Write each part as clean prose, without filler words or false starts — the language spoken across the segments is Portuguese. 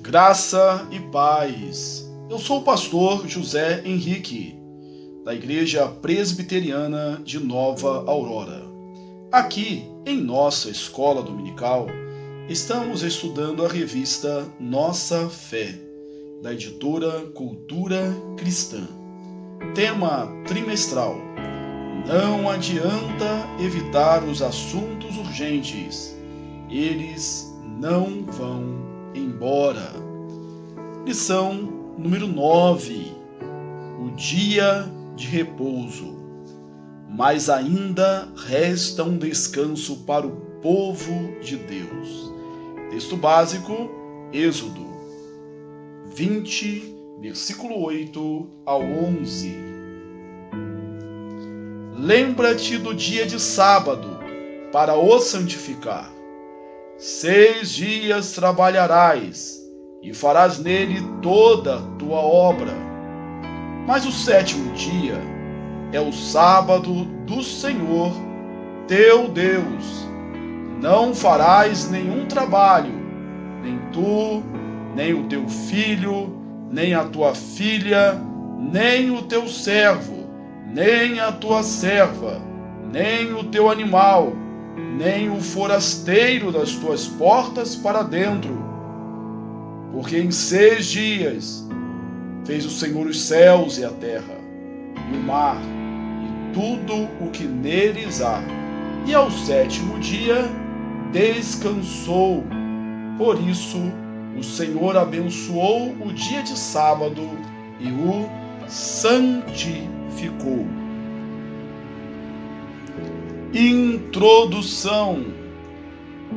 Graça e paz. Eu sou o pastor José Henrique, da Igreja Presbiteriana de Nova Aurora. Aqui, em nossa escola dominical, estamos estudando a revista Nossa Fé, da editora Cultura Cristã. Tema trimestral: não adianta evitar os assuntos urgentes, eles não vão embora. Lição número 9: o dia de repouso. Mas ainda resta um descanso para o povo de Deus. Texto básico, Êxodo 20, versículo 8 ao 11. Lembra-te do dia de sábado, para o santificar. 6 dias trabalharás, e farás nele toda a tua obra. Mas o 7º dia é o sábado do Senhor, teu Deus. Não farás nenhum trabalho, nem tu, nem o teu filho, nem a tua filha, nem o teu servo, nem a tua serva, nem o teu animal, nem o forasteiro das tuas portas para dentro. Porque em 6 dias fez o Senhor os céus e a terra, e o mar, e tudo o que neles há. E ao 7º dia descansou. Por isso o Senhor abençoou o dia de sábado e o santificou. Introdução.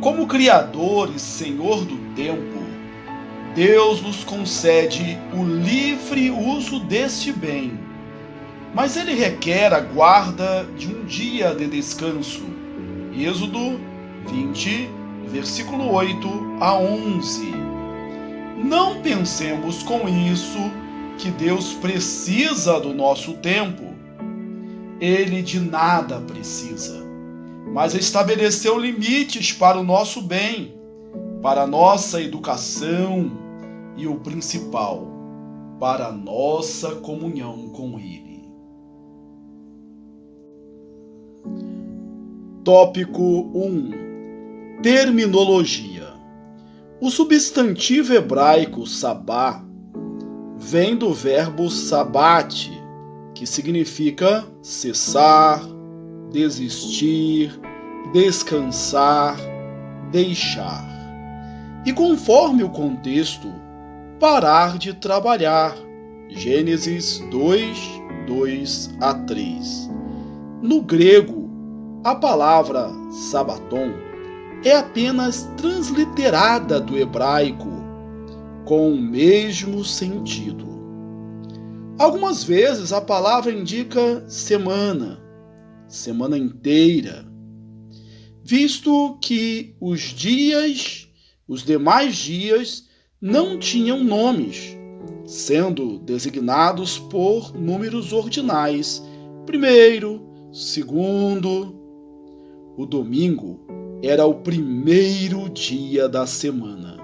Como Criador e Senhor do tempo, Deus nos concede o livre uso deste bem, mas Ele requer a guarda de um dia de descanso. Êxodo 20, versículo 8 a 11. Não pensemos com isso que Deus precisa do nosso tempo. Ele de nada precisa, mas estabeleceu limites para o nosso bem, para a nossa educação e o principal, para a nossa comunhão com Ele. Tópico 1. Terminologia. O substantivo hebraico sabá vem do verbo sabate, que significa cessar, desistir, descansar, deixar. E conforme o contexto, parar de trabalhar. Gênesis 2, 2 a 3. No grego, a palavra sabaton é apenas transliterada do hebraico, com o mesmo sentido. Algumas vezes a palavra indica semana inteira, visto que os demais dias não tinham nomes, sendo designados por números ordinais, primeiro, segundo. O domingo era o primeiro dia da semana.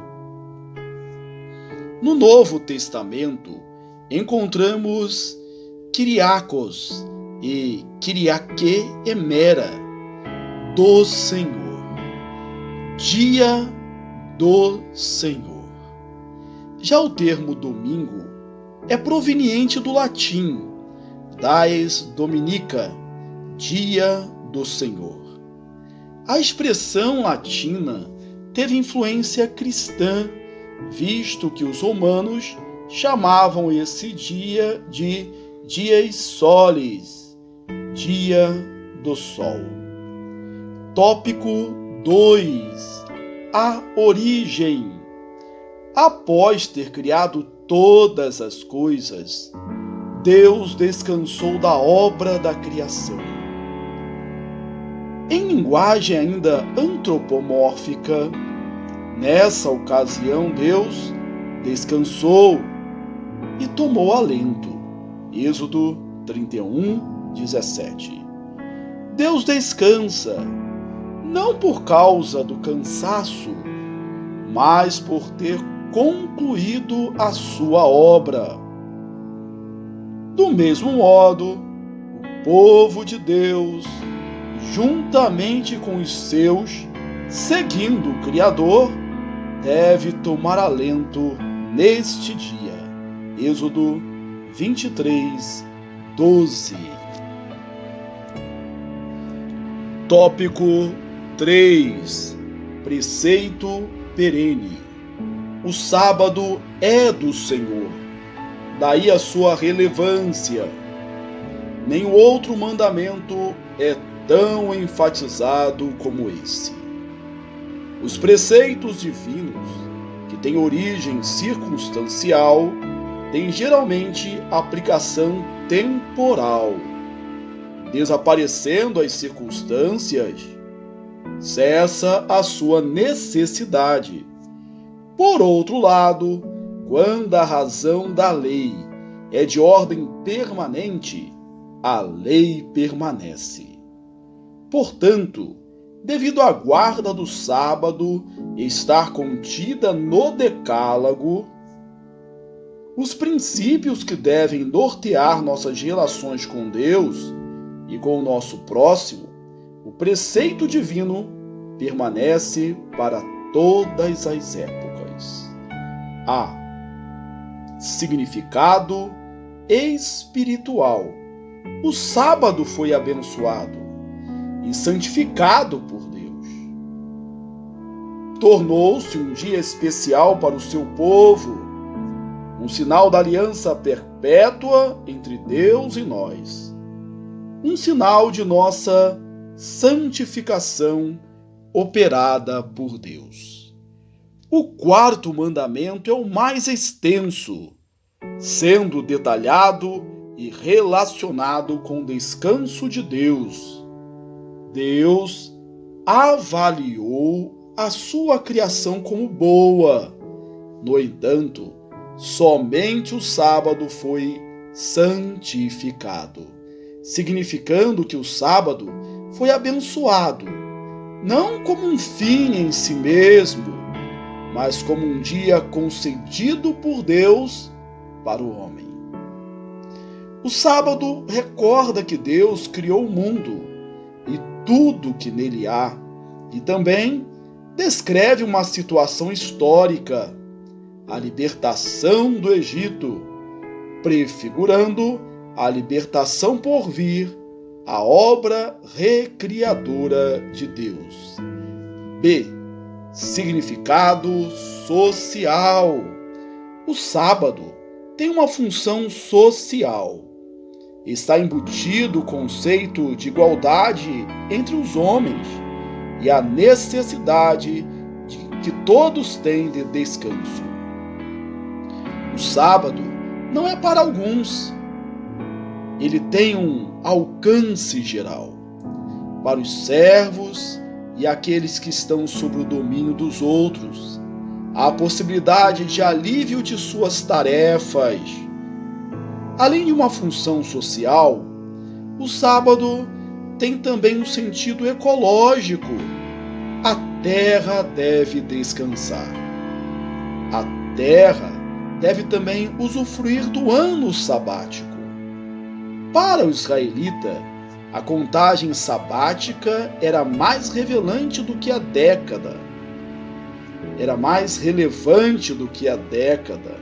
No Novo Testamento, encontramos Kyriakos e Kyriake Emera, do Senhor, dia do Senhor. Já o termo domingo é proveniente do latim, dies dominica, dia do Senhor. A expressão latina teve influência cristã, visto que os romanos chamavam esse dia de dies solis, dia do sol. Tópico 2. A origem. Após ter criado todas as coisas, Deus descansou da obra da criação. Em linguagem ainda antropomórfica, nessa ocasião Deus descansou e tomou alento. Êxodo 31, 17. Deus descansa, não por causa do cansaço, mas por ter concluído a sua obra. Do mesmo modo, o povo de Deus, juntamente com os seus, seguindo o Criador, deve tomar alento neste dia. Êxodo 23, 12. Tópico 3. Preceito perene. O sábado é do Senhor, daí a sua relevância. Nenhum outro mandamento é tão enfatizado como esse. Os preceitos divinos, que têm origem circunstancial, têm geralmente aplicação temporal. Desaparecendo as circunstâncias, cessa a sua necessidade. Por outro lado, quando a razão da lei é de ordem permanente, a lei permanece. Portanto, devido à guarda do sábado estar contida no Decálogo, os princípios que devem nortear nossas relações com Deus e com o nosso próximo, o preceito divino permanece para todas as épocas. A. Significado espiritual. O sábado foi abençoado e santificado por Deus. Tornou-se um dia especial para o seu povo, um sinal da aliança perpétua entre Deus e nós, um sinal de nossa santificação operada por Deus. O quarto mandamento é o mais extenso, sendo detalhado e relacionado com o descanso de Deus. Deus avaliou a sua criação como boa. No entanto, somente o sábado foi santificado, significando que o sábado foi abençoado, não como um fim em si mesmo, mas como um dia concedido por Deus para o homem. O sábado recorda que Deus criou o mundo e tudo que nele há, e também descreve uma situação histórica, a libertação do Egito, prefigurando a libertação por vir, a obra recriadora de Deus. B. Significado social. O sábado tem uma função social. Está embutido o conceito de igualdade entre os homens e a necessidade que todos têm de descanso. O sábado não é para alguns. Ele tem um alcance geral para os servos e aqueles que estão sob o domínio dos outros. Há a possibilidade de alívio de suas tarefas. Além de uma função social, o sábado tem também um sentido ecológico. A terra deve descansar. A terra deve também usufruir do ano sabático. Para o israelita, a contagem sabática era mais revelante do que a década. Era mais relevante do que a década.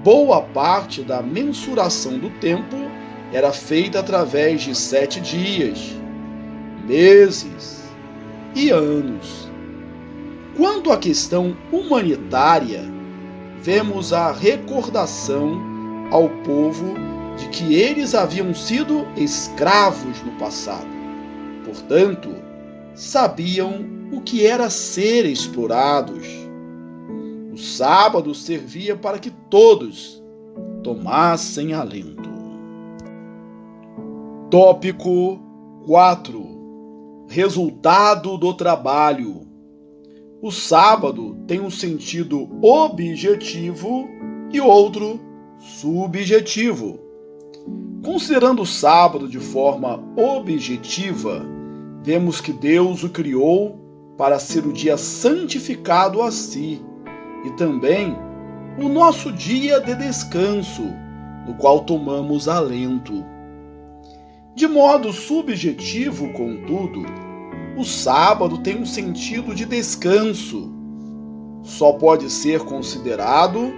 Boa parte da mensuração do tempo era feita através de 7 dias, meses e anos. Quanto à questão humanitária, vemos a recordação ao povo de que eles haviam sido escravos no passado. Portanto, sabiam o que era ser explorados. O sábado servia para que todos tomassem alento. Tópico 4. Resultado do trabalho. O sábado tem um sentido objetivo e outro subjetivo. Considerando o sábado de forma objetiva, vemos que Deus o criou para ser o dia santificado a si, e também o nosso dia de descanso, no qual tomamos alento. De modo subjetivo, contudo, o sábado tem um sentido de descanso. Só pode ser considerado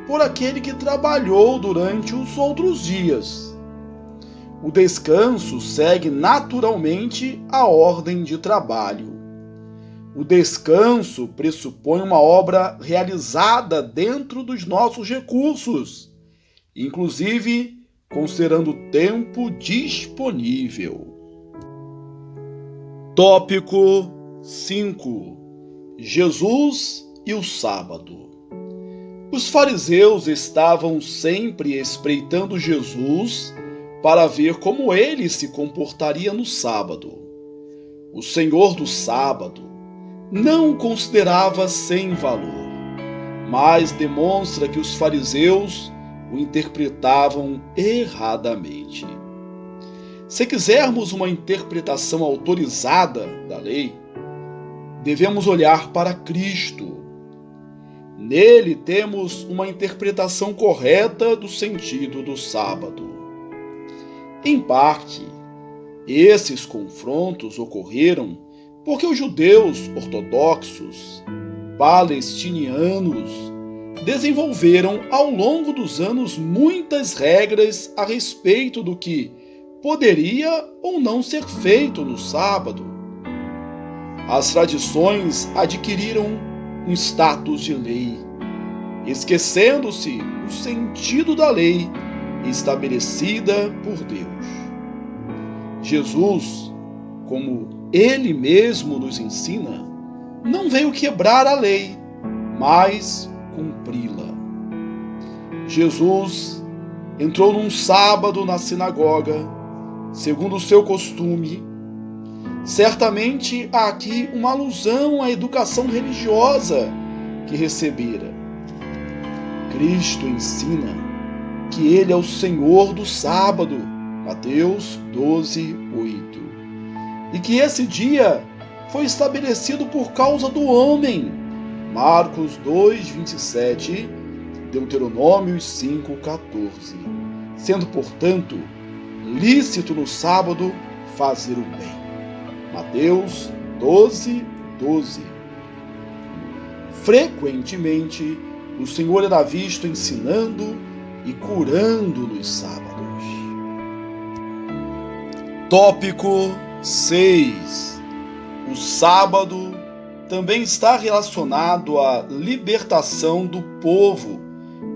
por aquele que trabalhou durante os outros dias. O descanso segue naturalmente a ordem de trabalho. O descanso pressupõe uma obra realizada dentro dos nossos recursos, inclusive considerando o tempo disponível. Tópico 5. Jesus e o sábado. Os fariseus estavam sempre espreitando Jesus para ver como ele se comportaria no sábado. O Senhor do sábado não o considerava sem valor, mas demonstra que os fariseus o interpretavam erradamente. Se quisermos uma interpretação autorizada da lei, devemos olhar para Cristo. Nele temos uma interpretação correta do sentido do sábado. Em parte, esses confrontos ocorreram porque os judeus ortodoxos palestinianos desenvolveram ao longo dos anos muitas regras a respeito do que poderia ou não ser feito no sábado. As tradições adquiriram um status de lei, esquecendo-se o sentido da lei estabelecida por Deus. Jesus, como ele mesmo nos ensina, não veio quebrar a lei, mas cumpri-la. Jesus entrou num sábado na sinagoga, segundo o seu costume. Certamente há aqui uma alusão à educação religiosa que recebera. Cristo ensina que ele é o Senhor do sábado, Mateus 12:8, e que esse dia foi estabelecido por causa do homem, Marcos 2:27, Deuteronômio 5:14, sendo, portanto, lícito no sábado fazer o bem. Mateus 12:12. Frequentemente, o Senhor era visto ensinando e curando nos sábados. Tópico 6. O sábado também está relacionado à libertação do povo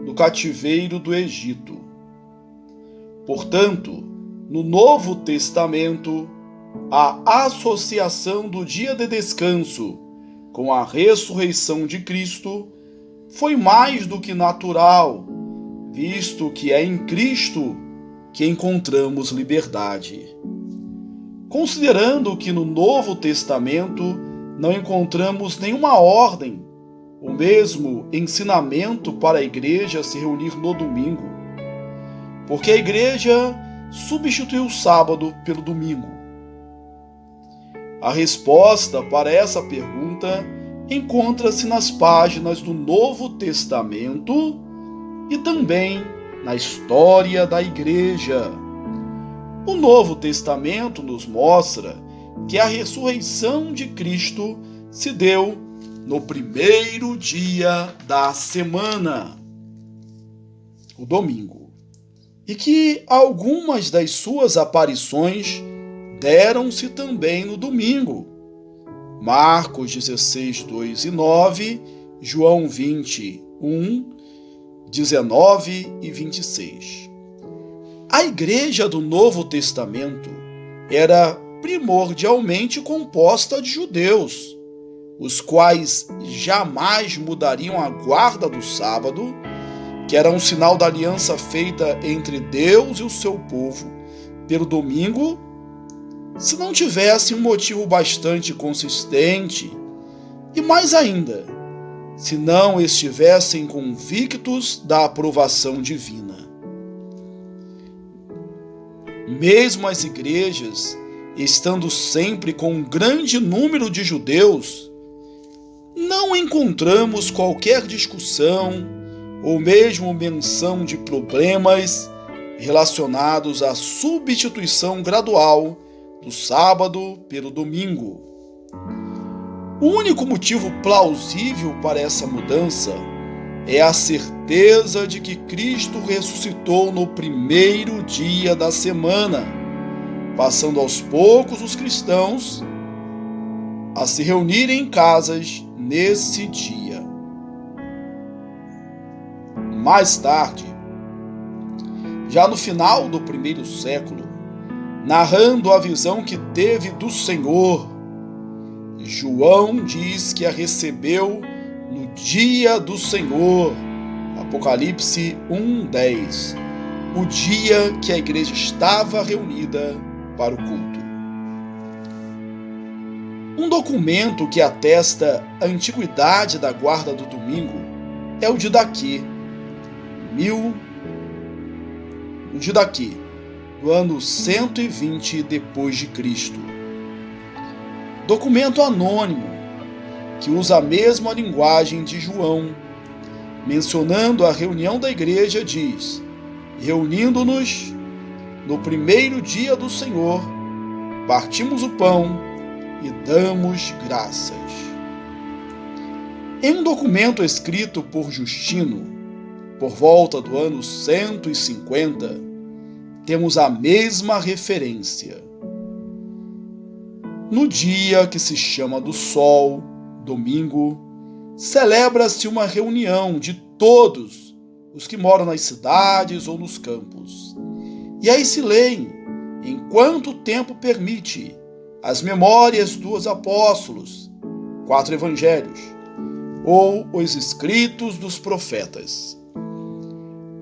do cativeiro do Egito. Portanto, no Novo Testamento, a associação do dia de descanso com a ressurreição de Cristo foi mais do que natural, visto que é em Cristo que encontramos liberdade. Considerando que no Novo Testamento não encontramos nenhuma ordem, ou mesmo ensinamento para a igreja se reunir no domingo, porque a igreja substituiu o sábado pelo domingo. A resposta para essa pergunta encontra-se nas páginas do Novo Testamento e também na história da igreja. O Novo Testamento nos mostra que a ressurreição de Cristo se deu no primeiro dia da semana, o domingo, e que algumas das suas aparições deram-se também no domingo. Marcos 16, 2 e 9, João 20, 1, 19 e 26. A igreja do Novo Testamento era primordialmente composta de judeus, os quais jamais mudariam a guarda do sábado, que era um sinal da aliança feita entre Deus e o seu povo, pelo domingo, se não tivesse um motivo bastante consistente, e mais ainda, se não estivessem convictos da aprovação divina. Mesmo as igrejas, estando sempre com um grande número de judeus, não encontramos qualquer discussão ou mesmo menção de problemas relacionados à substituição gradual do sábado pelo domingo. O único motivo plausível para essa mudança é a certeza de que Cristo ressuscitou no primeiro dia da semana, passando aos poucos os cristãos a se reunirem em casas nesse dia. Mais tarde, já no final do primeiro século, narrando a visão que teve do Senhor, João diz que a recebeu no dia do Senhor, Apocalipse 1:10, o dia que a igreja estava reunida para o culto. Um documento que atesta a antiguidade da guarda do domingo é o Didaquê, do ano 120 depois de Cristo. Documento anônimo que usa a mesma linguagem de João, mencionando a reunião da igreja, diz: reunindo-nos no primeiro dia do Senhor, partimos o pão e damos graças. Em um documento escrito por Justino, por volta do ano 150, temos a mesma referência. No dia que se chama do sol, domingo, celebra-se uma reunião de todos os que moram nas cidades ou nos campos. E aí se leem, enquanto o tempo permite, as memórias dos apóstolos, 4 evangelhos, ou os escritos dos profetas.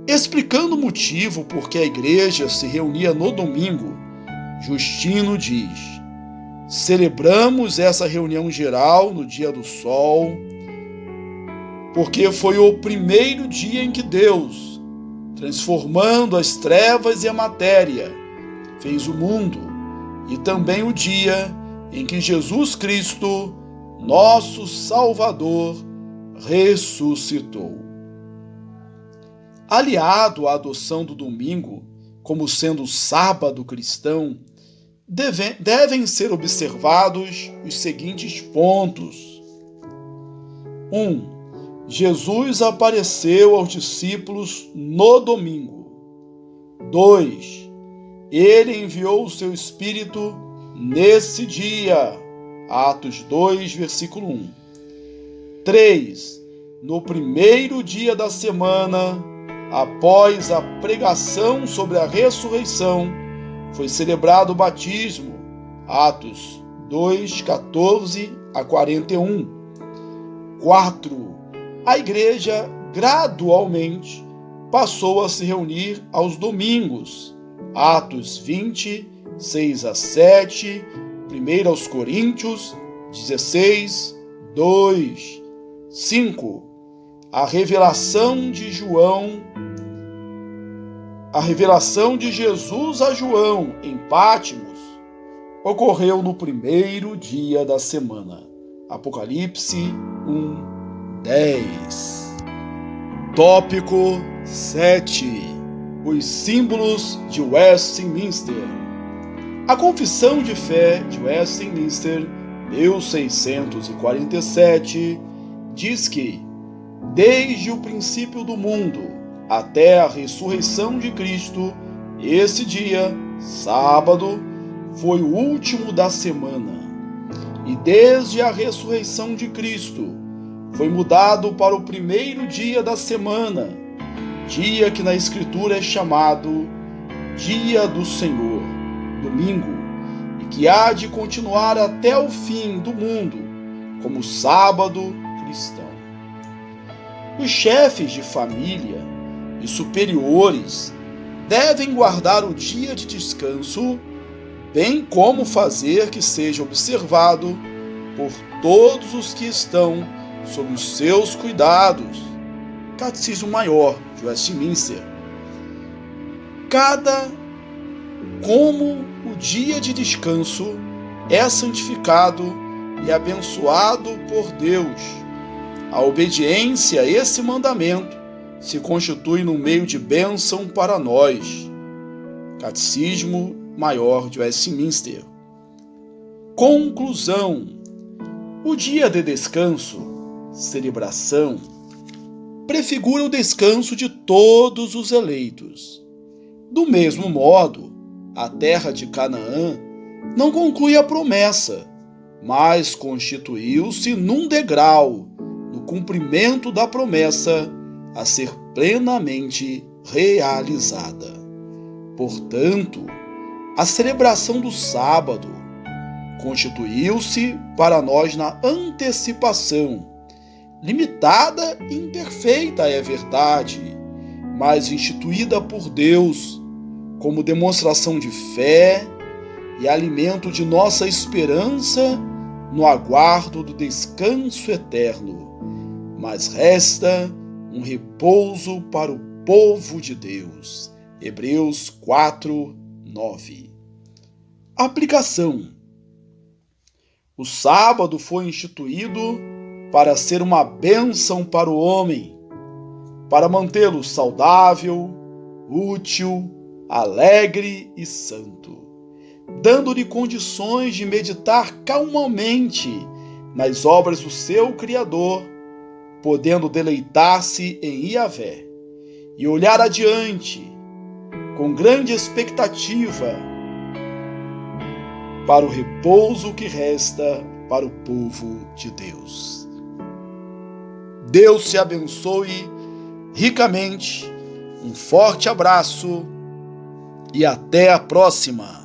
Explicando o motivo por que a igreja se reunia no domingo, Justino diz: celebramos essa reunião geral no dia do sol, porque foi o primeiro dia em que Deus, transformando as trevas e a matéria, fez o mundo, e também o dia em que Jesus Cristo, nosso Salvador, ressuscitou. Aliado à adoção do domingo como sendo o sábado cristão, devem ser observados os seguintes pontos. 1. Jesus apareceu aos discípulos no domingo. 2. Ele enviou o seu Espírito nesse dia. Atos 2, versículo 1. 3. No primeiro dia da semana, após a pregação sobre a ressurreição, foi celebrado o batismo. Atos 2, 14 a 41. 4. A igreja gradualmente passou a se reunir aos domingos. Atos 20, 6 a 7, 1 aos Coríntios 16, 2. 5. A revelação de Jesus a João em Pátimos ocorreu no primeiro dia da semana. Apocalipse 1:10. Tópico 7. Os símbolos de Westminster. A Confissão de Fé de Westminster, 1647, diz que, desde o princípio do mundo até a ressurreição de Cristo, esse dia, sábado, foi o último da semana. E desde a ressurreição de Cristo, foi mudado para o primeiro dia da semana, dia que na Escritura é chamado Dia do Senhor, domingo, e que há de continuar até o fim do mundo, como sábado cristão. Os chefes de família e superiores devem guardar o dia de descanso, bem como fazer que seja observado por todos os que estão sob os seus cuidados. Catecismo Maior de Westminster. Como o dia de descanso é santificado e abençoado por Deus, A obediência a esse mandamento se constitui num meio de bênção para nós. Catecismo Maior de Westminster. Conclusão: o dia de descanso, celebração, prefigura o descanso de todos os eleitos. Do mesmo modo, a terra de Canaã não conclui a promessa, mas constituiu-se num degrau no cumprimento da promessa a ser plenamente realizada. Portanto, a celebração do sábado constituiu-se para nós na antecipação, limitada e imperfeita é verdade, mas instituída por Deus como demonstração de fé e alimento de nossa esperança no aguardo do descanso eterno. Mas resta um repouso para o povo de Deus. Hebreus 4, 9. Aplicação: o sábado foi instituído para ser uma bênção para o homem, para mantê-lo saudável, útil, alegre e santo, dando-lhe condições de meditar calmamente nas obras do seu Criador, podendo deleitar-se em Yahvé e olhar adiante com grande expectativa para o repouso que resta para o povo de Deus. Deus te abençoe ricamente, um forte abraço e até a próxima!